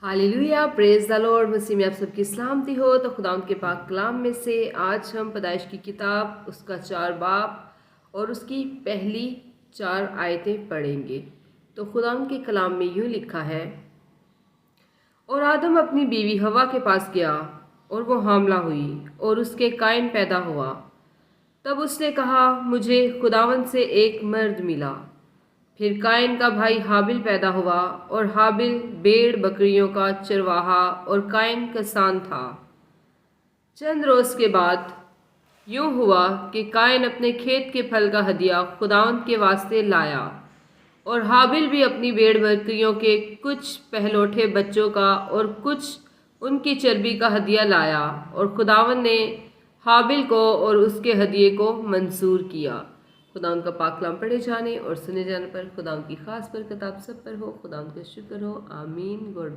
Hallelujah, praise the Lord. मसीह में आप सबकी सलामती हो। तो खुदावंद के पाक कलाम में से आज हम पैदाइश की किताब उसका 4 बाब और उसकी पहली 4 आयतें पढ़ेंगे। तो खुदावंद के कलाम में यूँ लिखा है, और आदम अपनी बीवी हवा के पास गया और वो हामला हुई और उसके कायन पैदा हुआ। तब उसने कहा, मुझे खुदावंद से एक मर्द मिला। फिर कायन का भाई हाबिल पैदा हुआ और हाबिल भेड़ बकरियों का चरवाहा और कायन किसान था। चंद रोज के बाद यूं हुआ कि कायन अपने खेत के फल का हदिया खुदावंद के वास्ते लाया और हाबिल भी अपनी भेड़ बकरियों के कुछ पहलौठे बच्चों का और कुछ उनकी चर्बी का हदिया लाया। और खुदावंद ने हाबिल को और उसके हदिये को मंजूर किया। खुदावंद का पाक कलाम पढ़े जाने और सुने जाने पर खुदावंद की खास बरकत आप सब पर हो। खुदावंद का शुक्र हो। आमीन। God bless.